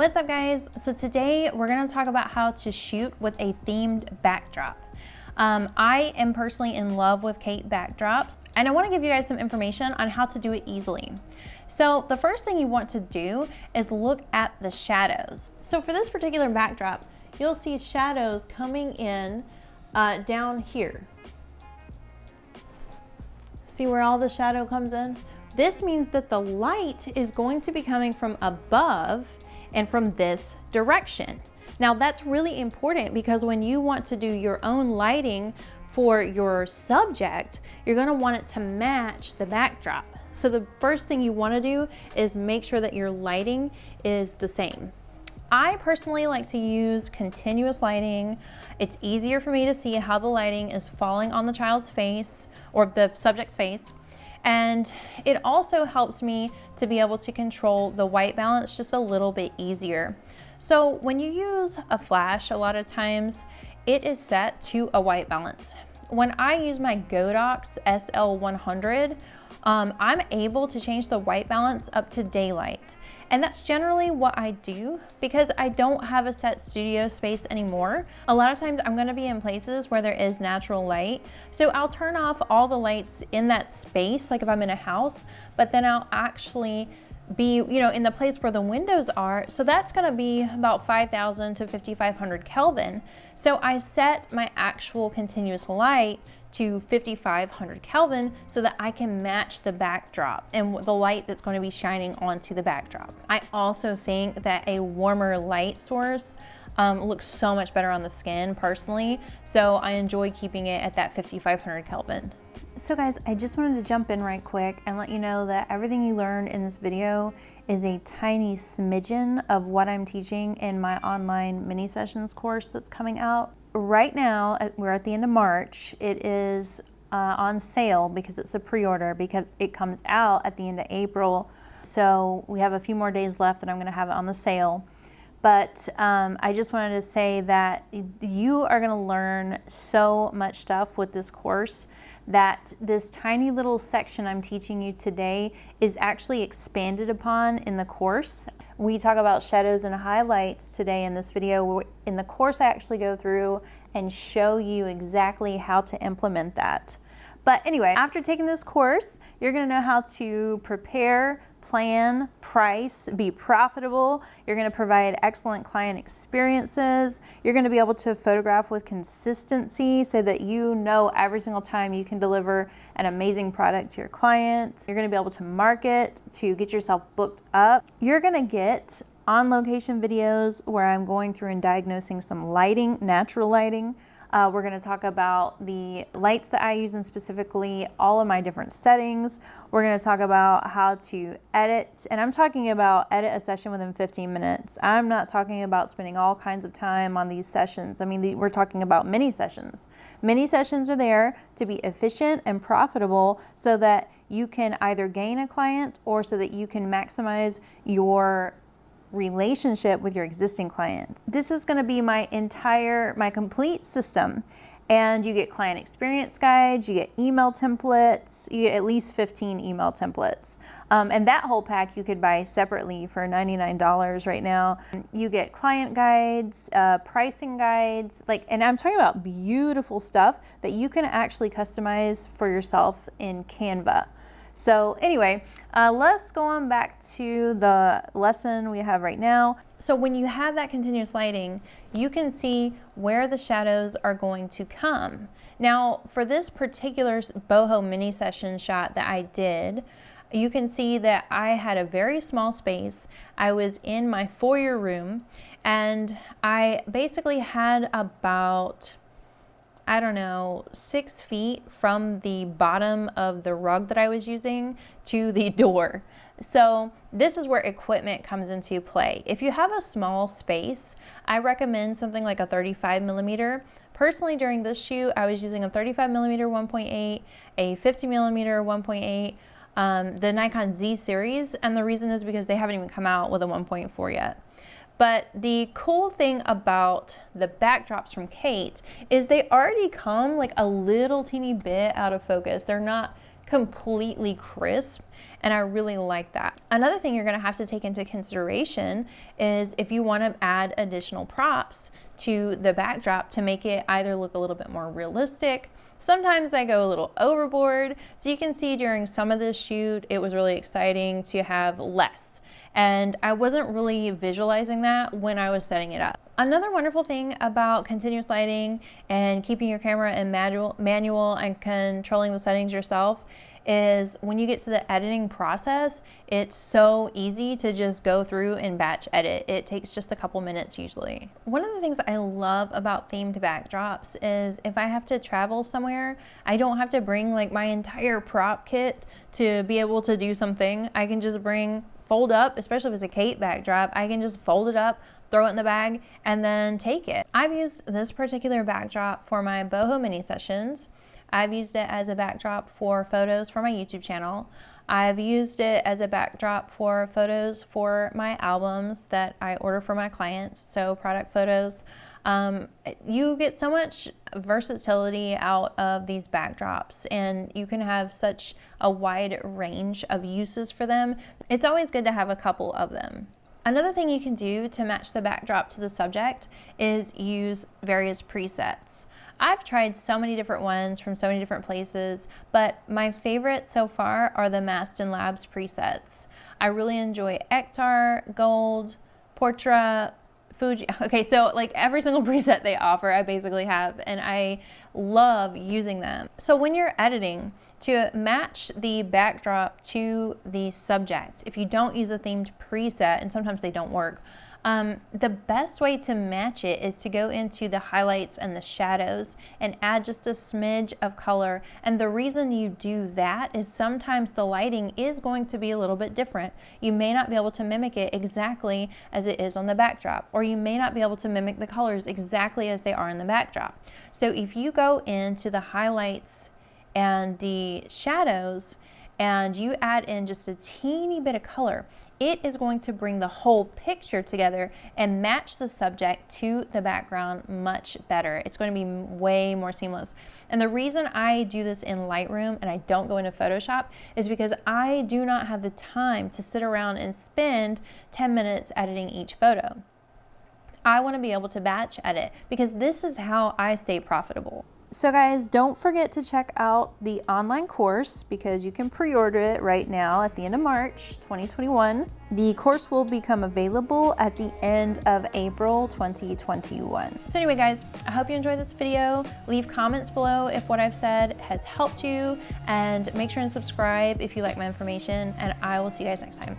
What's up, guys? So today we're going to talk about how to shoot with a themed backdrop. I am personally in love with Kate backdrops, and I want to give you guys some information on how to do it easily. So the first thing you want to do is look at the shadows. So for this particular backdrop, you'll see shadows coming in down here. See where all the shadow comes in? This means that the light is going to be coming from above and from this direction. Now that's really important because when you want to do your own lighting for your subject, you're going to want it to match the backdrop. So the first thing you want to do is make sure that your lighting is the same. I personally like to use continuous lighting. It's easier for me to see how the lighting is falling on the child's face or the subject's face. And it also helps me to be able to control the white balance just a little bit easier. So when you use a flash, a lot of times it is set to a white balance. When I use my Godox SL100, I'm able to change the white balance up to daylight. And that's generally what I do because I don't have a set studio space anymore. A lot of times I'm gonna be in places where there is natural light. So I'll turn off all the lights in that space, like if I'm in a house, but then I'll actually be, in the place where the windows are. So that's gonna be about 5,000 to 5,500 Kelvin. So I set my actual continuous light to 5,500 Kelvin so that I can match the backdrop and the light that's going to be shining onto the backdrop. I also think that a warmer light source looks so much better on the skin personally, so I enjoy keeping it at that 5,500 Kelvin. So guys, I just wanted to jump in right quick and let you know that everything you learned in this video is a tiny smidgen of what I'm teaching in my online mini sessions course that's coming out. Right now, we're at the end of March. It is on sale because it's a pre-order because it comes out at the end of April. So we have a few more days left that I'm gonna have it on the sale. But I just wanted to say that you are gonna learn so much stuff with this course that this tiny little section I'm teaching you today is actually expanded upon in the course. We talk about shadows and highlights today in this video. In the course, I actually go through and show you exactly how to implement that. But anyway, after taking this course, you're gonna know how to prepare, plan, price, be profitable. You're gonna provide excellent client experiences. You're gonna be able to photograph with consistency so that you know every single time you can deliver an amazing product to your client. You're gonna be able to market, to get yourself booked up. You're gonna get on-location videos where I'm going through and diagnosing some lighting, natural lighting. We're going to talk about the lights that I use and specifically all of my different settings. We're going to talk about how to edit, and I'm talking about edit a session within 15 minutes. I'm not talking about spending all kinds of time on these sessions. I mean, we're talking about mini sessions. Mini sessions are there to be efficient and profitable so that you can either gain a client or so that you can maximize your relationship with your existing client. This is going to be my complete system, and you get client experience guides, you get email templates, you get at least 15 email templates, and that whole pack you could buy separately for $99 right now. You get client guides, pricing guides, and I'm talking about beautiful stuff that you can actually customize for yourself in Canva. So anyway, let's go on back to the lesson we have right now. So when you have that continuous lighting, you can see where the shadows are going to come. Now, for this particular boho mini session shot that I did, you can see that I had a very small space. I was in my foyer room, and I basically had about, I don't know, 6 feet from the bottom of the rug that I was using to the door. So this is where equipment comes into play. If you have a small space, I recommend something like a 35 millimeter. Personally, during this shoot, I was using a 35 millimeter 1.8, a 50 millimeter 1.8, the Nikon Z series, and the reason is because they haven't even come out with a 1.4 yet. But the cool thing about the backdrops from Kate is they already come like a little teeny bit out of focus. They're not completely crisp, and I really like that. Another thing you're gonna have to take into consideration is if you wanna add additional props to the backdrop to make it either look a little bit more realistic. Sometimes I go a little overboard. So you can see during some of this shoot, it was really exciting to have less. And I wasn't really visualizing that when I was setting it up. Another wonderful thing about continuous lighting and keeping your camera in manual and controlling the settings yourself is when you get to the editing process, it's so easy to just go through and batch edit. It takes just a couple minutes usually. One of the things I love about themed backdrops is if I have to travel somewhere, I don't have to bring like my entire prop kit to be able to do something. I can just fold up, especially if it's a Kate backdrop, I can just fold it up, throw it in the bag, and then take it. I've used this particular backdrop for my boho mini sessions. I've used it as a backdrop for photos for my YouTube channel. I've used it as a backdrop for photos for my albums that I order for my clients, so product photos. You get so much versatility out of these backdrops, and you can have such a wide range of uses for them. It's always good to have a couple of them. Another thing you can do to match the backdrop to the subject is use various presets. I've tried so many different ones from so many different places, but my favorite so far are the Mastin Labs presets. I really enjoy Ektar, Gold, Portra, Fuji. Okay, so like every single preset they offer, I basically have, and I love using them. So when you're editing, to match the backdrop to the subject, if you don't use a themed preset, and sometimes they don't work, the best way to match it is to go into the highlights and the shadows and add just a smidge of color. And the reason you do that is sometimes the lighting is going to be a little bit different. You may not be able to mimic it exactly as it is on the backdrop, or you may not be able to mimic the colors exactly as they are in the backdrop. So if you go into the highlights and the shadows and you add in just a teeny bit of color, it is going to bring the whole picture together and match the subject to the background much better. It's going to be way more seamless. And the reason I do this in Lightroom and I don't go into Photoshop is because I do not have the time to sit around and spend 10 minutes editing each photo. I want to be able to batch edit because this is how I stay profitable. So guys, don't forget to check out the online course because you can pre-order it right now at the end of March 2021. The course will become available at the end of April 2021. So anyway guys, I hope you enjoyed this video. Leave comments below if what I've said has helped you, and make sure and subscribe if you like my information, and I will see you guys next time.